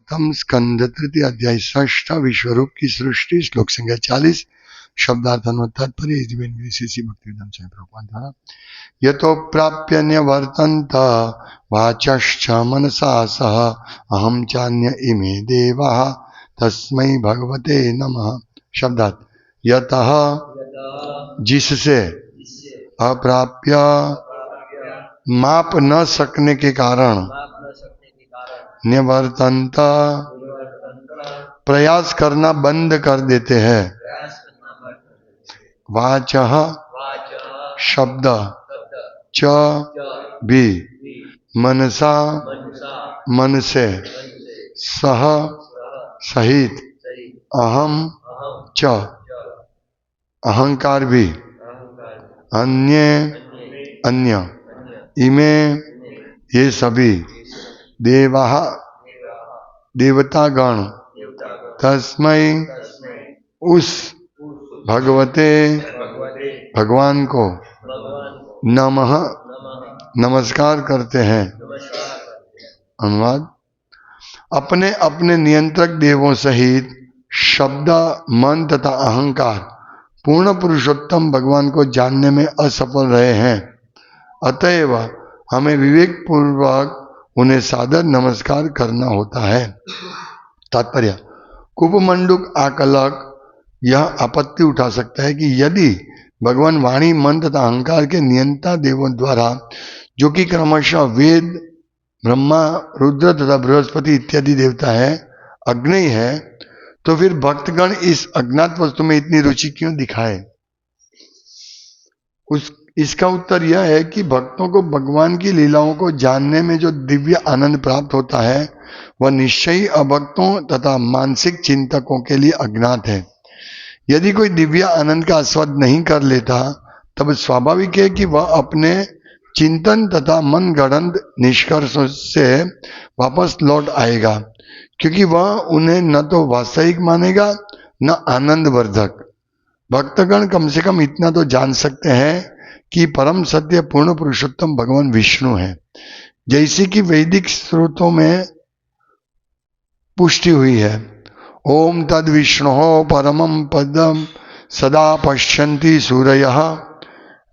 भागवतम स्कंद तृतीय अध्याय षष्ठ विश्वरूप की सृष्टि श्लोक संख्या 40 शब्दार्थ तात्पर्य भक्तिवेदांत स्वामी प्रभुपाद द्वारा यतो प्राप्य न्यवर्तन्त वाचश्च मनसा सह अहम चान्य इमे देवाः तस्मै भगवते नमः। शब्दार्थ यतः जिससे अप्राप्य माप न सकने के कारण निवर्तंत प्रयास करना बंद कर देते हैं। वाचः शब्द च भी मनसा मन से सह सहित अहम च अहंकार भी अन्य अन्य इमे ये सभी देवाः देवतागण तस्मै उस भगवते भगवान को नमः नमस्कार करते हैं। अनुवाद अपने अपने नियंत्रक देवों सहित शब्द मन तथा अहंकार पूर्ण पुरुषोत्तम भगवान को जानने में असफल रहे हैं, अतएव हमें विवेक पूर्वक उन्हें सादर नमस्कार करना होता है। तात्पर्य कुपमंडुक आकलक यह आपत्ति उठा सकता है कि यदि भगवान वाणी मन तथा अहंकार के नियंता देवों द्वारा जो कि क्रमशः वेद ब्रह्मा रुद्र तथा बृहस्पति इत्यादि देवता है अज्ञेय है, तो फिर भक्तगण इस अज्ञात वस्तु में इतनी रुचि क्यों दिखाए। इसका उत्तर यह है कि भक्तों को भगवान की लीलाओं को जानने में जो दिव्य आनंद प्राप्त होता है वह निश्चय ही अभक्तों तथा मानसिक चिंतकों के लिए अज्ञात है। यदि कोई दिव्य आनंद का आस्वाद नहीं कर लेता तब स्वाभाविक है कि वह अपने चिंतन तथा मन गढ़ंत निष्कर्षों से वापस लौट आएगा, क्योंकि वह उन्हें न तो वास्तविक मानेगा न आनंद वर्धक। भक्तगण कम से कम इतना तो जान सकते हैं कि परम सत्य पूर्ण पुरुषोत्तम भगवान विष्णु है, जैसे कि वैदिक स्रोतों में पुष्टि हुई है। ओम तद विष्णु परमं पदम सदा पश्यन्ति सूरयः।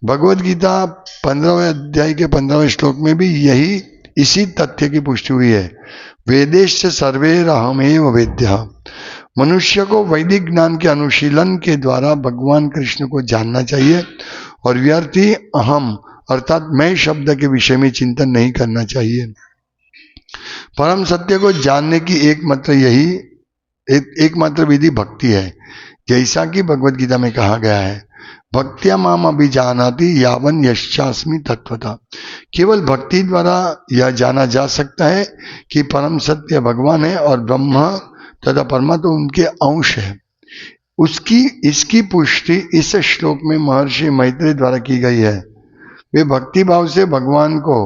भगवद गीता 15वें अध्याय के 15वें श्लोक में भी यही इसी तथ्य की पुष्टि हुई है। वेदेश्च सर्वैरहमेव वेद्यः। मनुष्य को वैदिक ज्ञान के अनुशीलन के द्वारा भगवान कृष्ण को जानना चाहिए और व्यर्थी अहम अर्थात मैं शब्द के विषय में चिंतन नहीं करना चाहिए। परम सत्य को जानने की एकमात्र विधि भक्ति है, जैसा कि भगवद गीता में कहा गया है, भक्त्या माम अभिजानाति यावन यश्चास्मि तत्वतः। केवल भक्ति द्वारा यह जाना जा सकता है कि परम सत्य भगवान है और ब्रह्म तथा परमात्मा उनके अंश है। इसकी पुष्टि इस श्लोक में महर्षि मैत्रेय द्वारा की गई है। वे भक्ति भाव से भगवान को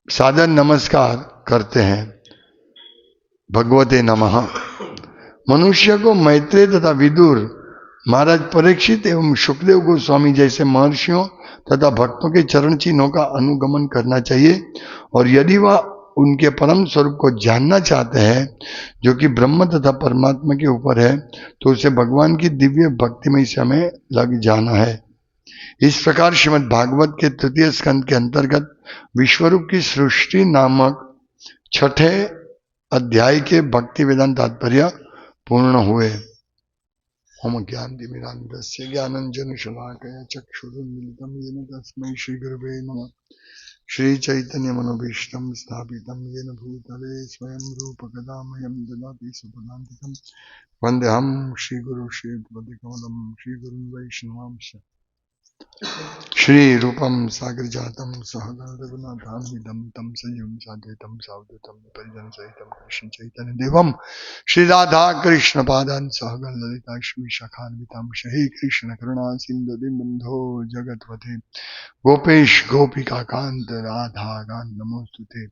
सादर नमस्कार करते हैं। भगवते नमः। मनुष्य को मैत्रेय तथा विदुर, महाराज परीक्षित एवं सुखदेव गोस्वामी जैसे महर्षियों तथा भक्तों के चरण चिन्हों का अनुगमन करना चाहिए, और यदि वह उनके परम स्वरूप को जानना चाहते हैं जो कि ब्रह्म तथा परमात्मा के ऊपर है, तो उसे भगवान की दिव्य भक्ति में समय लग जाना है। इस प्रकार श्रीमद् भागवत के तृतीय स्कंद के अंतर्गत विश्वरूप की सृष्टि नामक छठे अध्याय के भक्ति वेदांत तात्पर्य पूर्ण हुए। ओम ज्ञानतिमिरान्धस्य ज्ञानांजन शलाकया चक्षुरुन्मीलितं येन तस्मै श्री गुरवे नमः। श्री चैतन्य मनोभीष्टं स्थापितं येन भूतले स्वयं रूप कदा मह्यं ददाति स्वपदान्तिकं। वन्देऽहं श्रीगुरु श्रीयुतपतिकमलं श्रीगुरुं वैष्णवांश्च। श्री रूपम सागर जातम सहगण रघुनाथान्वितं तं सजीवं साद्वैतं सावधूतं परिजन सहितं कृष्ण चैतन्य देवं श्री राधा कृष्ण पादान सहगण ललिता श्री शाखान्वितं श्री कृष्ण करुणा सिंधु दीनबंधो जगतपते गोपेश गोपिका कांत राधा कांत नमोस्तुते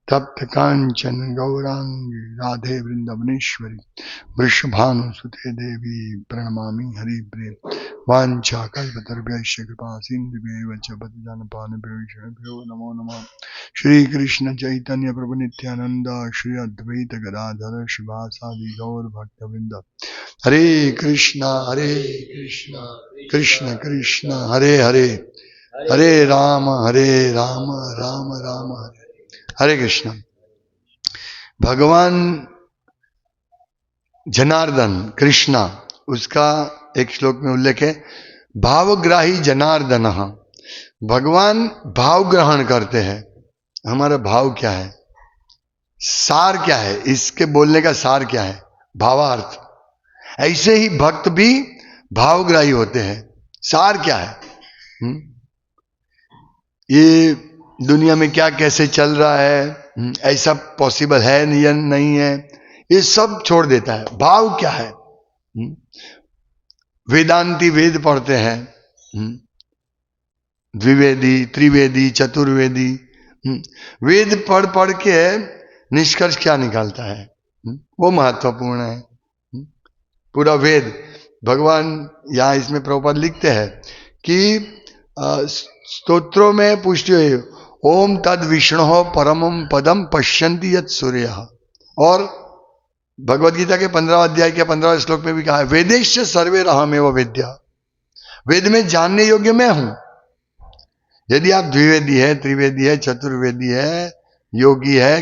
तप्त कांचन गौरांगी राधे वृंदावनेश्वरी वृषभानुसुते देवी प्रणमामि हरिप्रिय वाञ्छा कल्पतरुभ्यश्च कृपा सिन्धुभ्यैव च पतितानपानेभ्यो नमो नमः। श्री कृष्ण चैतन्य प्रभु नित्यानंद श्री अद्वैत गदाधर शिवासादि गौर भक्तवृंद हरे कृष्णा कृष्ण कृष्ण हरे हरे हरे राम राम राम हरे हरे कृष्ण। भगवान जनार्दन कृष्णा, उसका एक श्लोक में उल्लेख है, भावग्राही जनार्दन। भगवान भाव ग्रहण करते हैं। हमारा भाव क्या है, सार क्या है, इसके बोलने का सार क्या है, भावार्थ। ऐसे ही भक्त भी भावग्राही होते हैं। सार क्या है, ये दुनिया में क्या कैसे चल रहा है, ऐसा पॉसिबल है या नहीं है, ये सब छोड़ देता है। भाव क्या है, वेदांती वेद पढ़ते हैं, द्विवेदी त्रिवेदी चतुर्वेदी, वेद पढ़ पढ़ के निष्कर्ष क्या निकालता है, वो महत्वपूर्ण है। पूरा वेद, भगवान यहाँ इसमें प्रभुपाद लिखते हैं कि स्तोत्रों में पुष्टि हुई, ओम तद विष्णु परमम पदम पश्यन्ति यत् सूर्यः। और भगवद गीता के 15 अध्याय के 15 श्लोक में भी कहा है, वेदेश सर्वे अहमेव वेद्या। वेद में जानने योग्य मैं हूं। यदि आप द्विवेदी है, त्रिवेदी है, चतुर्वेदी है, योगी है,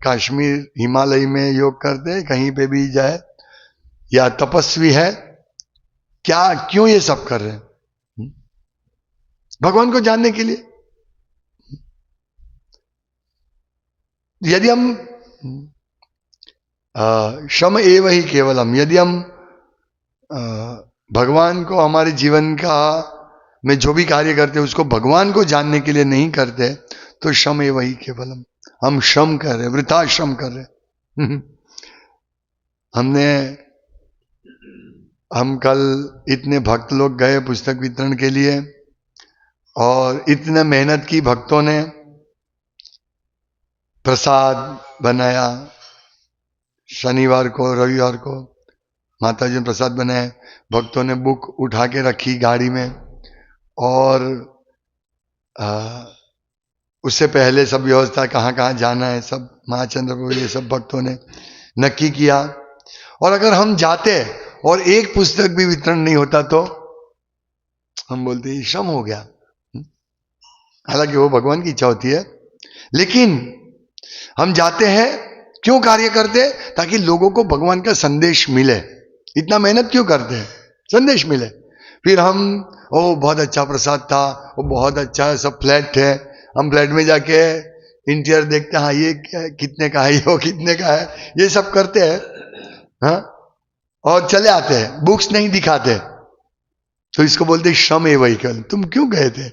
कश्मीर हिमालय में योग करते, कहीं पे भी जाए, या तपस्वी है, क्या क्यों ये सब कर रहे हैं, भगवान को जानने के लिए। यदि हम शम एव ही केवलम, यदि हम भगवान को हमारे जीवन का में जो भी कार्य करते हैं उसको भगवान को जानने के लिए नहीं करते, तो शम एव ही केवलम, हम श्रम कर रहे, वृथा श्रम कर रहे। हम कल इतने भक्त लोग गए पुस्तक वितरण के लिए, और इतने मेहनत की भक्तों ने, प्रसाद बनाया, शनिवार को रविवार को माता जी ने प्रसाद बनाए, भक्तों ने बुक उठा के रखी गाड़ी में, और उससे पहले सब व्यवस्था कहाँ कहाँ जाना है सब महाचंद्र को ये सब भक्तों ने नक्की किया। और अगर हम जाते और एक पुस्तक भी वितरण नहीं होता तो हम बोलते ये श्रम हो गया। हालांकि वो भगवान की इच्छा होती है, लेकिन हम जाते हैं, क्यों कार्य करते हैं, ताकि लोगों को भगवान का संदेश मिले। इतना मेहनत क्यों करते हैं, संदेश मिले। फिर हम, ओ बहुत अच्छा प्रसाद था, वो बहुत अच्छा है, सब फ्लैट है, हम फ्लैट में जाके इंटीरियर देखते हैं, हाँ ये कितने का है, ये कितने का है, ये सब करते हैं, हाँ, और चले आते हैं, बुक्स नहीं दिखाते। तो इसको बोलते श्रम ए व्हीकल। तुम क्यों गए थे?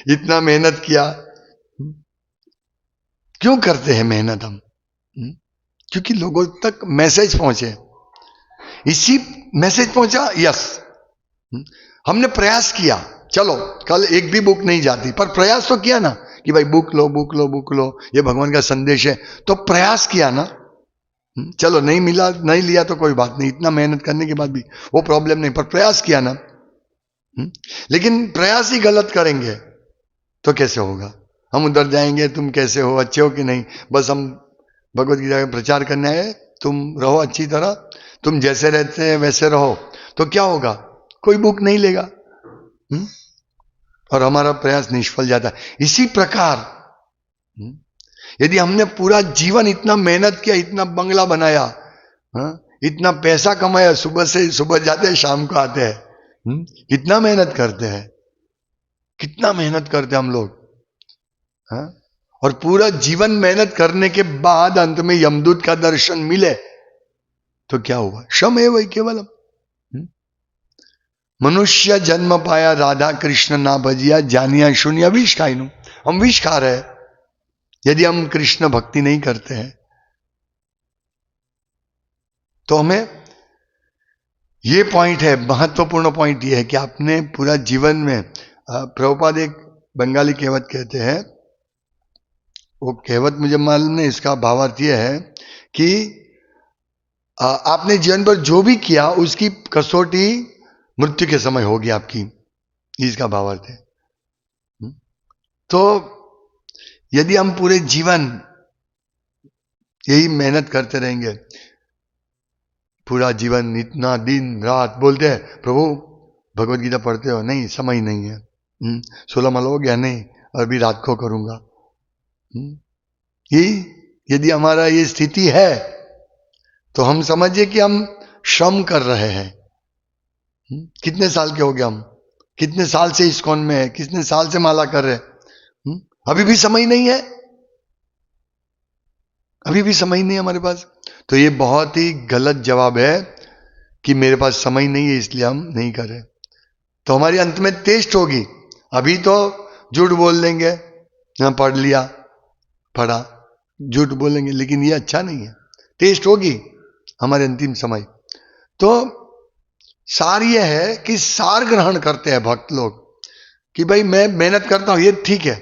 इतना मेहनत किया, क्यों करते हैं मेहनत हम? क्योंकि लोगों तक मैसेज पहुंचे। इसी मैसेज पहुंचा, यस, हमने प्रयास किया। चलो कल एक भी बुक नहीं जाती, पर प्रयास तो किया ना कि भाई बुक लो बुक लो बुक लो, ये भगवान का संदेश है, तो प्रयास किया ना। चलो नहीं मिला, नहीं लिया तो कोई बात नहीं, इतना मेहनत करने के बाद भी वो प्रॉब्लम नहीं, पर प्रयास किया ना। लेकिन प्रयास ही गलत करेंगे तो कैसे होगा? हम उधर जाएंगे, तुम कैसे हो, अच्छे हो कि नहीं, बस हम भगवत गीता का प्रचार करना है, तुम रहो अच्छी तरह, तुम जैसे रहते हैं वैसे रहो, तो क्या होगा? कोई बुक नहीं लेगा, और हमारा प्रयास निष्फल जाता है। इसी प्रकार यदि हमने पूरा जीवन इतना मेहनत किया, इतना बंगला बनाया, इतना पैसा कमाया, सुबह से सुबह जाते हैं शाम को आते हैं, कितना मेहनत करते हैं, कितना मेहनत करते हैं हम लोग, और पूरा जीवन मेहनत करने के बाद अंत में यमदूत का दर्शन मिले तो क्या हुआ? श्रम है वही केवल। मनुष्य जन्म पाया राधा कृष्ण ना भजिया, जानिया शून्य विष खाइनु। हम विष खा रहे हैं यदि हम कृष्ण भक्ति नहीं करते हैं। तो हमें ये पॉइंट है, महत्वपूर्ण पॉइंट ये है कि आपने पूरा जीवन में, प्रभुपाद एक बंगाली कहावत कहते हैं, वो कहावत मुझे मालूम नहीं, इसका भावार्थ ये है कि आपने जीवन पर जो भी किया उसकी कसौटी मृत्यु के समय होगी आपकी, इसका भावार्थ है। तो यदि हम पूरे जीवन यही मेहनत करते रहेंगे, पूरा जीवन इतना दिन रात बोलते हैं प्रभु भगवत गीता पढ़ते हो, नहीं समय नहीं है, 16 माला हो गया, नहीं अभी रात को करूंगा, ये यदि हमारा ये स्थिति है तो हम समझिए कि हम श्रम कर रहे हैं। कितने साल के हो गए हम, कितने साल से इस्कॉन में है, कितने साल से माला कर रहे, अभी भी समय नहीं है, अभी भी समय नहीं है हमारे पास। तो ये बहुत ही गलत जवाब है कि मेरे पास समय नहीं है इसलिए हम नहीं कर रहे। तो हमारी अंत में टेस्ट होगी, अभी तो झूठ बोल देंगे, पढ़ लिया पढ़ा, झूठ बोलेंगे, लेकिन ये अच्छा नहीं है। टेस्ट होगी हमारे अंतिम समय। तो सार यह है कि सार ग्रहण करते हैं भक्त लोग कि भाई मैं मेहनत करता हूं, ये ठीक है,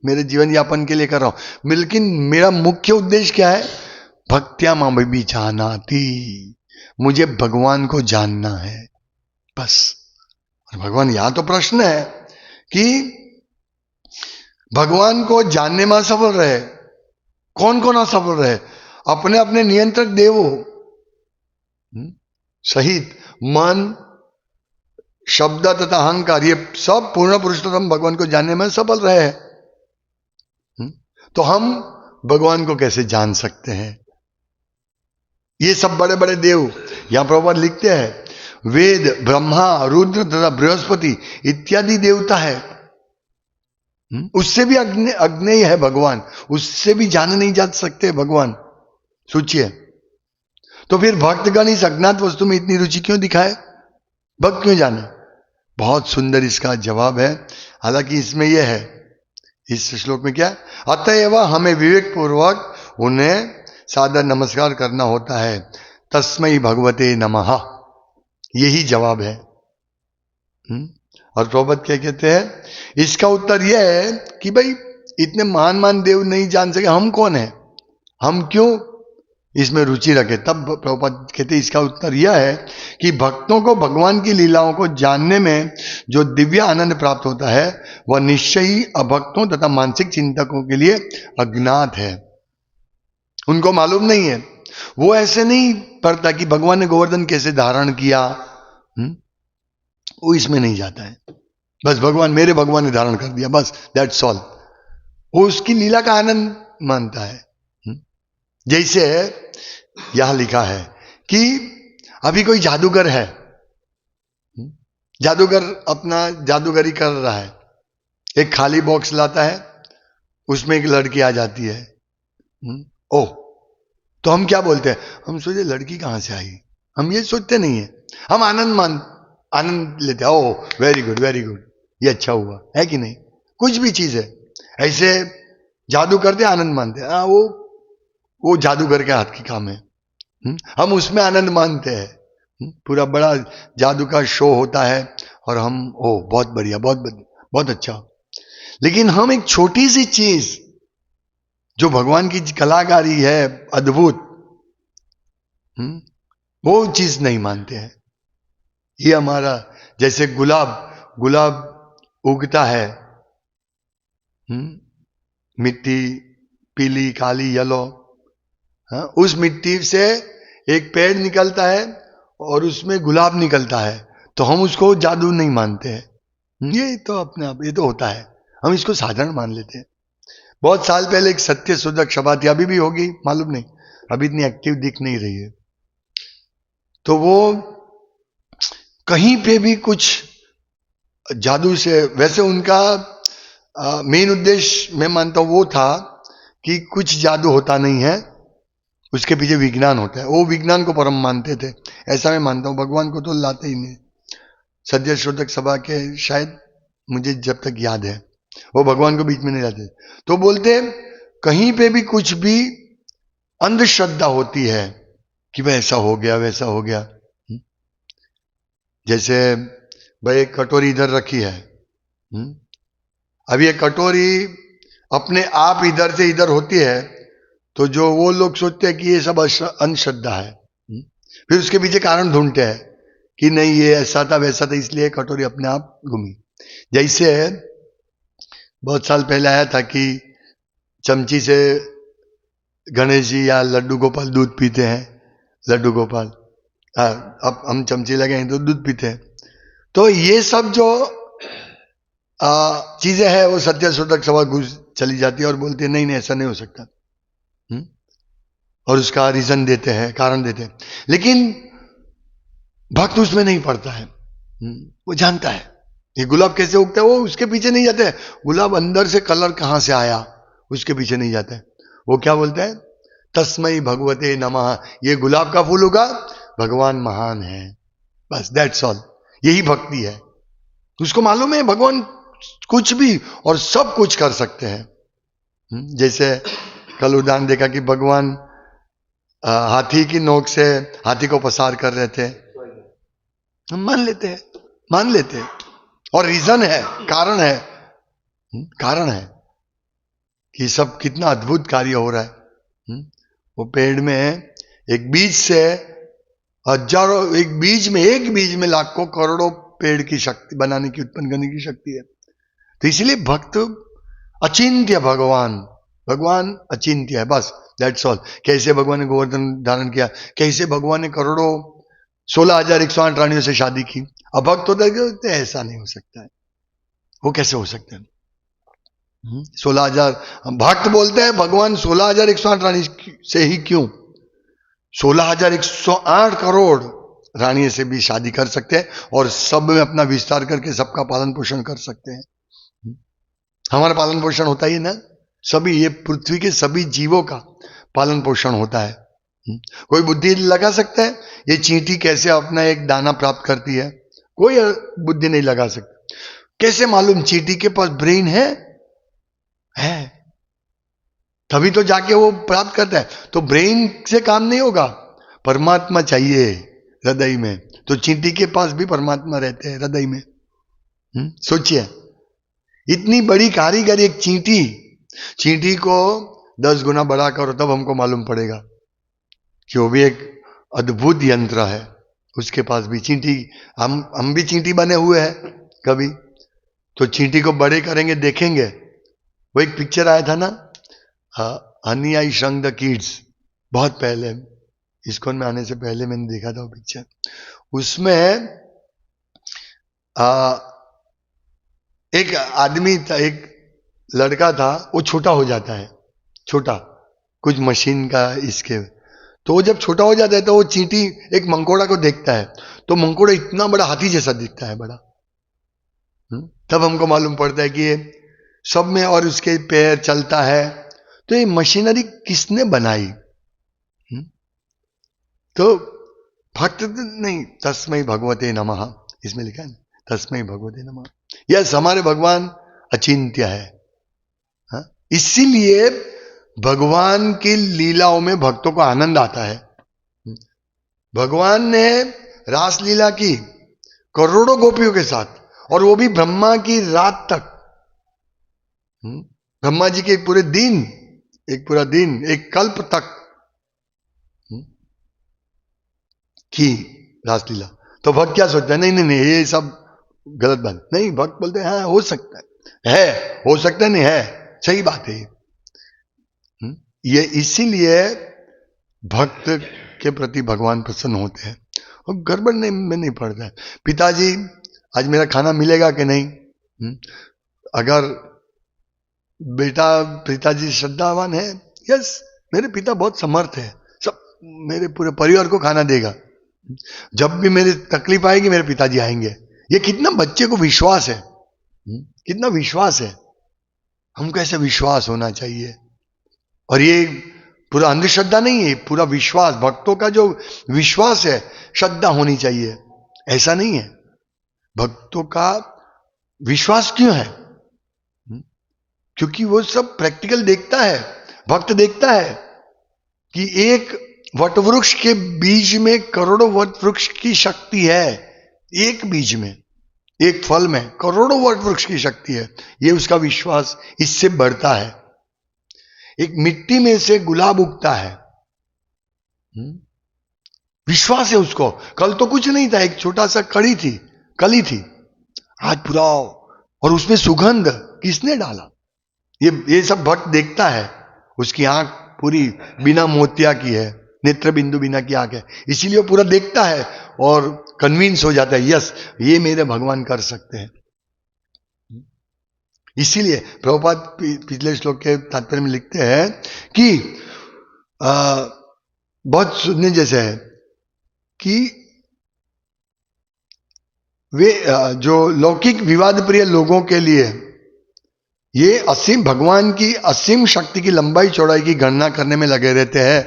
मेरे जीवन यापन के लिए कर रहा हूं, लेकिन मेरा मुख्य उद्देश्य क्या है? भक्त्या मां भी जानाति, मुझे भगवान को जानना है बस। और भगवान, यहां तो प्रश्न है कि भगवान को जानने में असफल रहे, कौन कौन असफल रहे? अपने अपने नियंत्रक देवो सहित मन, शब्द तथा अहंकार, ये सब पूर्ण पुरुषोत्तम भगवान को जानने में सफल रहे हैं। तो हम भगवान को कैसे जान सकते हैं? ये सब बड़े बड़े देव, यहां प्रभुपाद लिखते हैं, वेद, ब्रह्मा, रुद्र तथा बृहस्पति इत्यादि देवता है, उससे भी अज्ञेय है भगवान, उससे भी जाने नहीं जा सकते भगवान, सोचिए। तो फिर भक्तगण इस अज्ञात वस्तु में इतनी रुचि क्यों दिखाए? भक्त क्यों जाने? बहुत सुंदर इसका जवाब है। हालांकि इसमें यह है, इस श्लोक में क्या, अतएव हमें विवेक पूर्वक उन्हें सादर नमस्कार करना होता है, तस्मै भगवते नमः, यही जवाब है। और प्रभुपाद क्या कहते हैं? इसका उत्तर यह है कि भाई इतने महान महान देव नहीं जान सके, हम कौन है, हम क्यों इसमें रुचि रखे? तब प्रभुपाद कहते हैं इसका उत्तर यह है कि भक्तों को भगवान की लीलाओं को जानने में जो दिव्य आनंद प्राप्त होता है वह निश्चय ही अभक्तों तथा मानसिक चिंतकों के लिए अज्ञात है, उनको मालूम नहीं है। वो ऐसे नहीं पढ़ता कि भगवान ने गोवर्धन कैसे धारण किया, वो इसमें नहीं जाता है, बस भगवान, मेरे भगवान ने धारण कर दिया, बस दैट्स ऑल, वो उसकी लीला का आनंद मानता है। जैसे यहां लिखा है कि अभी कोई जादूगर है, जादूगर अपना जादूगरी कर रहा है, एक खाली बॉक्स लाता है, उसमें एक लड़की आ जाती है, ओह, तो हम क्या बोलते हैं? हम सोचे लड़की कहां से आई, हम ये सोचते नहीं है, हम आनंद लेते हैं, oh very good very good, ये अच्छा हुआ, है कि नहीं? कुछ भी चीज है ऐसे जादू करते आनंद मानते हैं, वो जादूगर के हाथ की काम है, हम उसमें आनंद मानते हैं। पूरा बड़ा जादू का शो होता है और हम बहुत बढ़िया, बहुत अच्छा। लेकिन हम एक छोटी सी चीज जो भगवान की कलाकारी है अद्भुत, वो चीज नहीं मानते हैं। ये हमारा, जैसे गुलाब उगता है, मिट्टी पीली काली येलो, उस मिट्टी से एक पेड़ निकलता है और उसमें गुलाब निकलता है, तो हम उसको जादू नहीं मानते हैं। ये तो अपने आप ये तो होता है, हम इसको साधारण मान लेते हैं। बहुत साल पहले एक सत्य शोधक सभा थी, अभी भी होगी मालूम नहीं, अभी इतनी एक्टिव दिख नहीं रही है। तो वो कहीं पे भी कुछ जादू से, वैसे उनका मेन उद्देश्य मैं मानता हूं वो था कि कुछ जादू होता नहीं है, उसके पीछे विज्ञान होता है, वो विज्ञान को परम मानते थे, ऐसा मैं मानता हूं। भगवान को तो लाते ही नहीं। सत्य शोधक सभा के शायद, मुझे जब तक याद है, वो भगवान को बीच में नहीं लाते। तो बोलते कहीं पे भी कुछ भी अंधश्रद्धा होती है कि वह ऐसा हो गया वैसा हो गया। जैसे भाई कटोरी इधर रखी है, अब ये कटोरी अपने आप इधर से इधर होती है तो जो वो लोग सोचते हैं कि ये सब अंधश्रद्धा है, फिर उसके पीछे कारण ढूंढते हैं कि नहीं ये ऐसा था वैसा था इसलिए कटोरी अपने आप घूमी। जैसे बहुत साल पहले आया था कि चमची से गणेश जी या लड्डू गोपाल दूध पीते हैं, लड्डू गोपाल, अब हम चमची लगे हैं तो दूध पीते हैं। तो ये सब जो चीजें हैं वो सत्य शोधक सभा घुस चली जाती है और बोलती है नहीं नहीं ऐसा नहीं हो सकता, और उसका रीजन देते हैं, कारण देते हैं। लेकिन भक्त उसमें नहीं पड़ता है, वो जानता है ये गुलाब कैसे उगता है, वो उसके पीछे नहीं जाते हैं। गुलाब अंदर से कलर कहां से आया उसके पीछे नहीं जाते हैं। वो क्या बोलते हैं, तस्मै भगवते नमः, ये गुलाब का फूल उगा, भगवान महान है, बस दैट्स ऑल। यही भक्ति है। उसको मालूम है भगवान कुछ भी और सब कुछ कर सकते हैं। जैसे कल उदाहरण देखा कि भगवान हाथी की नोक से हाथी को पसार कर रहे थे, हम मान लेते हैं और रीजन है, कारण है, कारण है कि सब कितना अद्भुत कार्य हो रहा है। वो पेड़ में एक बीज से हजारों, एक बीज में लाखों करोड़ों पेड़ की शक्ति बनाने की, उत्पन्न करने की शक्ति है। तो इसलिए भक्त अचिंत्य, भगवान अचिंत्य है, बस दैट्स ऑल। कैसे भगवान ने गोवर्धन धारण किया, कैसे भगवान ने करोड़ों 16,108 रानियों से शादी की। अब भक्त होता है ऐसा नहीं हो सकता है, वो कैसे हो सकता है? 16,000 भक्त बोलते हैं भगवान 16,108 रानी से ही क्यों, 16,108 करोड़ रानी से भी शादी कर सकते हैं और सब में अपना विस्तार करके सबका पालन पोषण कर सकते हैं। हमारा पालन पोषण होता ही ना, सभी ये पृथ्वी के सभी जीवों का पालन पोषण होता है। कोई बुद्धि लगा सकता है ये चींटी कैसे अपना एक दाना प्राप्त करती है? कोई बुद्धि नहीं लगा सकता। कैसे मालूम? चींटी के पास ब्रेन है तभी तो जाके वो प्राप्त करता है। तो ब्रेन से काम नहीं होगा, परमात्मा चाहिए हृदय में। तो चींटी के पास भी परमात्मा रहते हैं हृदय में। सोचिए इतनी बड़ी कारीगरी, एक चींटी को 10 गुना बड़ा करो तब हमको मालूम पड़ेगा कि वो भी एक अद्भुत यंत्र है। उसके पास भी चींटी, हम भी चींटी बने हुए हैं कभी, तो चींटी को बड़े करेंगे, देखेंगे। वो एक पिक्चर आया था ना, हनी आई श्रंक द किड्स, बहुत पहले, इस्कॉन में आने से पहले मैंने देखा था वो पिक्चर। उसमें एक आदमी था, एक लड़का था, वो छोटा हो जाता है, छोटा कुछ मशीन का इसके, तो वो जब छोटा हो जाता है तो वो चींटी एक मंकोड़ा को देखता है, तो मंकोड़ा इतना बड़ा हाथी जैसा दिखता है, बड़ा। तब हमको मालूम पड़ता है कि ये सब में, और उसके पैर चलता है, तो ये मशीनरी किसने बनाई? तो भक्त नहीं, तस्मै भगवते नमः, इसमें लिखा है तस्मै भगवते नमः। यस, हमारे भगवान अचिंत्य है। इसीलिए भगवान की लीलाओं में भक्तों को आनंद आता है। भगवान ने रासलीला की करोड़ों गोपियों के साथ, और वो भी ब्रह्मा की रात तक। ब्रह्मा जी के एक पूरे दिन, एक पूरा दिन, एक कल्प तक की रासलीला। तो भक्त क्या सोचता है? नहीं नहीं नहीं, ये सब गलत बात नहीं। भक्त बोलते हैं हाँ हो सकता है, हो सकता है, नहीं है, सही बात है ये। इसीलिए भक्त के प्रति भगवान प्रसन्न होते हैं और गड़बड़ नहीं में नहीं पड़ता है। पिताजी आज मेरा खाना मिलेगा कि नहीं? अगर बेटा, पिताजी श्रद्धावान है, यस मेरे पिता बहुत समर्थ है, सब मेरे पूरे परिवार को खाना देगा, जब भी मेरी तकलीफ आएगी मेरे पिताजी आएंगे। ये कितना बच्चे को विश्वास है, कितना विश्वास है। हमको ऐसा विश्वास होना चाहिए, और ये पूरा अंधश्रद्धा नहीं है, पूरा विश्वास। भक्तों का जो विश्वास है, श्रद्धा होनी चाहिए, ऐसा नहीं है। भक्तों का विश्वास क्यों है? क्योंकि वो सब प्रैक्टिकल देखता है। भक्त देखता है कि एक वटवृक्ष के बीज में करोड़ों वटवृक्ष की शक्ति है, एक बीज में, एक फल में करोड़ों वटवृक्ष की शक्ति है। ये उसका विश्वास इससे बढ़ता है। एक मिट्टी में से गुलाब उगता है, विश्वास है उसको। कल तो कुछ नहीं था, एक छोटा सा कली थी, आज पूरा, और उसमें सुगंध किसने डाला? ये सब भक्त देखता है, उसकी आंख पूरी बिना मोतिया की है, नेत्र बिंदु बिना की आंख है, इसीलिए वो पूरा देखता है और कन्विंस हो जाता है, यस ये मेरे भगवान कर सकते हैं। इसीलिए प्रभुपाद पिछले श्लोक के तात्पर्य में लिखते हैं कि बहुत सुनने जैसे है कि वे जो लौकिक विवाद प्रिय लोगों के लिए ये असीम भगवान की असीम शक्ति की लंबाई चौड़ाई की गणना करने में लगे रहते हैं,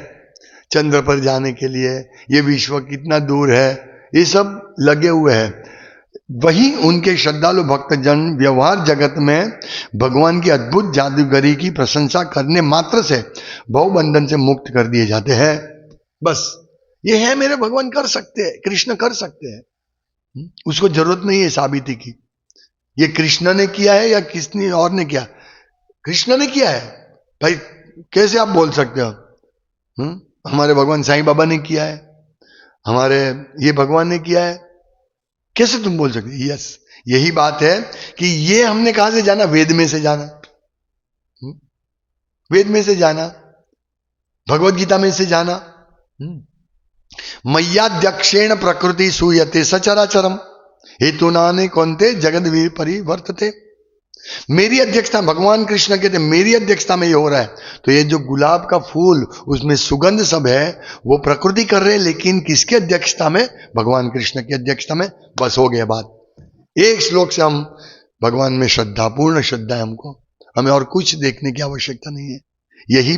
चंद्र पर जाने के लिए, ये विश्व कितना दूर है, ये सब लगे हुए हैं। वही उनके श्रद्धालु भक्तजन व्यवहार जगत में भगवान की अद्भुत जादूगरी की प्रशंसा करने मात्र से भवबंधन से मुक्त कर दिए जाते हैं। बस ये है मेरे भगवान कर सकते हैं, कृष्ण कर सकते हैं, उसको जरूरत नहीं है साबिती की। ये कृष्ण ने किया है या किसने और ने किया? कृष्ण ने किया है भाई, कैसे आप बोल सकते हो? हमारे भगवान साईं बाबा ने किया है, हमारे ये भगवान ने किया है, कैसे तुम बोल सकते? यस, यही बात है कि ये हमने कहां से जाना? वेद में से जाना, वेद में से जाना, भगवत गीता में से जाना। मय्याध्यक्षेण प्रकृति सूयते सचराचरम हेतुनाने कौनते जगद वीर परिवर्तते। मेरी अध्यक्षता, भगवान कृष्ण कहते मेरी अध्यक्षता में ये हो रहा है। तो ये जो गुलाब का फूल उसमें सुगंध सब है वो प्रकृति कर रहे हैं, लेकिन किसकी अध्यक्षता में? भगवान कृष्ण की अध्यक्षता में। बस हो गया बात। एक श्लोक से हम भगवान में श्रद्धा, पूर्ण श्रद्धा है हमको, हमें और कुछ देखने की आवश्यकता नहीं है। यही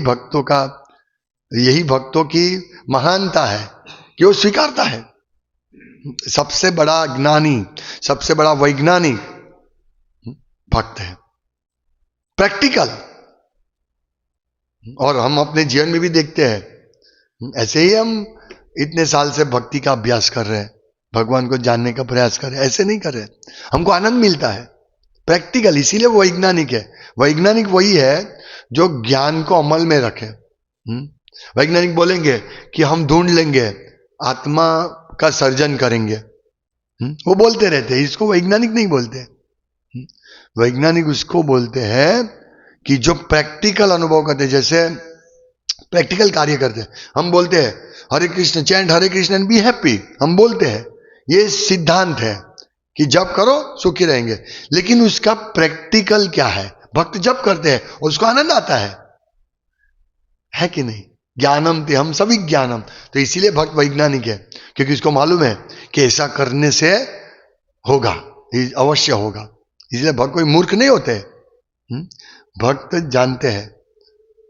भक्तों की महानता है कि वो स्वीकारता है। सबसे बड़ा ज्ञानी, सबसे बड़ा वैज्ञानिक भक्त है, प्रैक्टिकल। और हम अपने जीवन में भी देखते हैं, ऐसे ही हम इतने साल से भक्ति का अभ्यास कर रहे हैं, भगवान को जानने का प्रयास कर रहे हैं, ऐसे नहीं कर रहे, हमको आनंद मिलता है प्रैक्टिकल। इसीलिए वो वैज्ञानिक है। वैज्ञानिक वही है जो ज्ञान को अमल में रखे। वैज्ञानिक बोलेंगे कि हम ढूंढ लेंगे, आत्मा का सर्जन करेंगे, वो बोलते रहते हैं, इसको वैज्ञानिक नहीं बोलते। वैज्ञानिक उसको बोलते हैं कि जो प्रैक्टिकल अनुभव करते हैं, जैसे प्रैक्टिकल कार्य करते हैं। हम बोलते हैं Hare Krishna, chant Hare Krishna and be happy, हम बोलते हैं ये सिद्धांत है कि जब करो सुखी रहेंगे, लेकिन उसका प्रैक्टिकल क्या है? भक्त जब करते हैं उसको आनंद आता है कि नहीं? ज्ञानम थे, हम सभी ज्ञानम। तो इसीलिए भक्त वैज्ञानिक है, क्योंकि उसको मालूम है कि ऐसा करने से होगा, अवश्य होगा। इसलिए भक्त कोई मूर्ख नहीं होते, भक्त जानते हैं,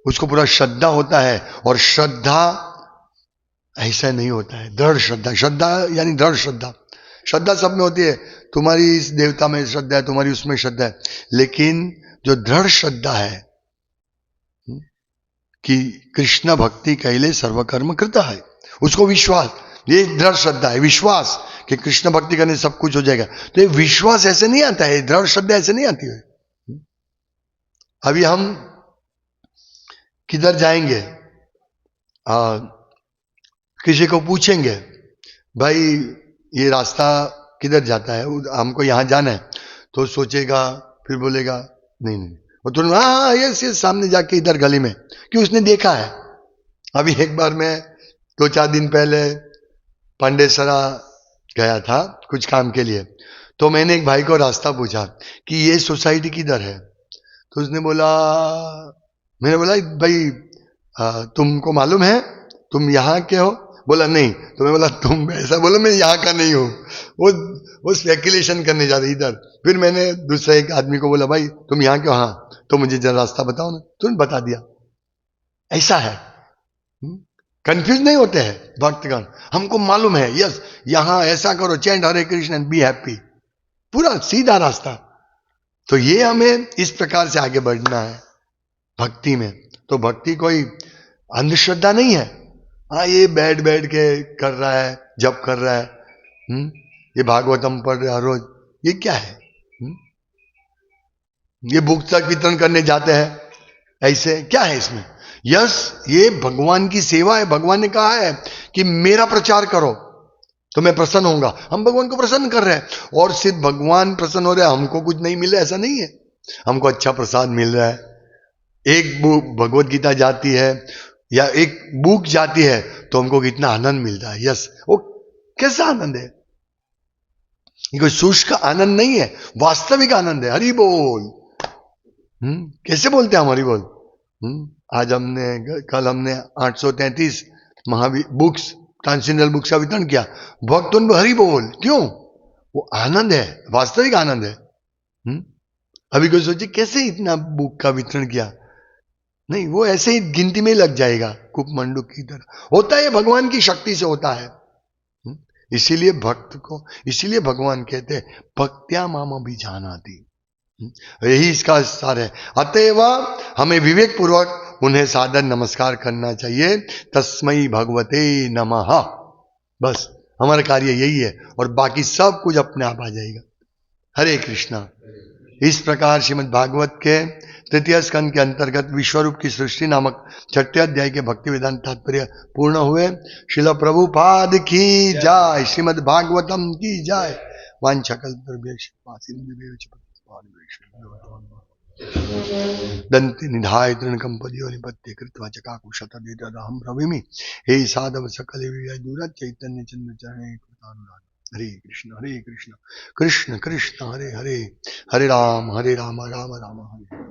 उसको पूरा श्रद्धा होता है। और श्रद्धा ऐसा नहीं होता है, दृढ़ श्रद्धा। श्रद्धा यानी दृढ़ श्रद्धा। श्रद्धा सब में होती है, तुम्हारी इस देवता में श्रद्धा है, तुम्हारी उसमें श्रद्धा है, लेकिन जो दृढ़ श्रद्धा है कि कृष्ण भक्ति कैले सर्वकर्म कृता है, उसको विश्वास, ये दृढ़ श्रद्धा है, विश्वास कि कृष्ण भक्ति करने से सब कुछ हो जाएगा। तो ये विश्वास ऐसे नहीं आता है, दृढ़ श्रद्धा ऐसे नहीं आती है। अभी हम किधर जाएंगे, किसी को पूछेंगे भाई ये रास्ता किधर जाता है, हमको यहां जाना है, तो सोचेगा, फिर बोलेगा नहीं नहीं, और तुरंत हाँ ये सामने जाके इधर गली में, कि उसने देखा है। अभी एक बार मैं 2-4 दिन पहले पांडेसरा गया था कुछ काम के लिए, तो मैंने एक भाई को रास्ता पूछा कि ये सोसाइटी किधर है, तो उसने बोला, मैंने बोला भाई तुमको मालूम है, तुम यहाँ के हो? बोला नहीं। तो मैं बोला तुम ऐसा बोलो, मैं यहाँ का नहीं हूँ। वो स्पेकुलेशन करने जा रही इधर। फिर मैंने दूसरे एक आदमी को बोला भाई तुम यहाँ के हो? हाँ। तो मुझे जरा रास्ता बताओ ना, तुरंत बता दिया। ऐसा है, कंफ्यूज नहीं होते हैं भक्तगण, हमको मालूम है, यस यहां ऐसा करो, chant Hare Krishna and be happy, पूरा सीधा रास्ता। तो ये हमें इस प्रकार से आगे बढ़ना है भक्ति में। तो भक्ति कोई अंधश्रद्धा नहीं है। हाँ ये बैठ के कर रहा है, जप कर रहा है, ये भागवतम पढ़ रहा रोज, ये क्या है? ये बुक तक वितरण करने जाते हैं, ऐसे क्या है इसमें? यस, ये भगवान की सेवा है। भगवान ने कहा है कि मेरा प्रचार करो तो मैं प्रसन्न होऊंगा। हम भगवान को प्रसन्न कर रहे हैं और सिर्फ भगवान प्रसन्न हो रहे हैं, हमको कुछ नहीं मिल रहा, ऐसा नहीं है। हमको अच्छा प्रसाद मिल रहा है। एक बुक भगवत गीता जाती है या एक बुक जाती है तो हमको कितना आनंद मिलता है। यस, वो कैसा आनंद है? ये कोई शुष्क आनंद नहीं है, वास्तविक आनंद है। हरि बोल। कैसे बोलते हैं हम हरि बोल? आज कल हमने 833 महावीर बुक्स, ट्रांसेंडेंटल बुक्स का वितरण किया। भक्त उन हरि बोल, क्यों? वो आनंद है, वास्तविक आनंद है। अभी कोई सोचे कैसे इतना बुक का वितरण किया? नहीं, वो ऐसे ही गिनती में लग जाएगा, कुप मंडूक की तरह। होता है भगवान की शक्ति से होता है। इसीलिए भक्त को, इसीलिए भगवान कहते हैं भक्त्या माम भी जानाति। यही इसका सार है। अतएव हमें विवेक पूर्वक उन्हें सादर नमस्कार करना चाहिए। तस्मै भगवते नमः। बस हमारा कार्य यही है और बाकी सब कुछ अपने आप आ जाएगा। हरे कृष्णा। इस प्रकार श्रीमद् भागवत के तृतीय स्कंद के अंतर्गत विश्वरूप की सृष्टि नामक 6ठे अध्याय के भक्ति वेदांत तात्पर्य पूर्ण हुए। श्रील प्रभुपाद की जय। श्रीमद् भागवतम की जय। वांछाकल्पतरुभ्यश्च दंति निधाय तृणकंपदियो निपत्य कृत्वा चकाकुशतदितदहं ब्रवीमि। हे साधव सकल दूर चैतन्य चंद्र चरणे कृतानुराग। हरे कृष्ण कृष्ण कृष्ण हरे हरे, हरे राम राम राम हरे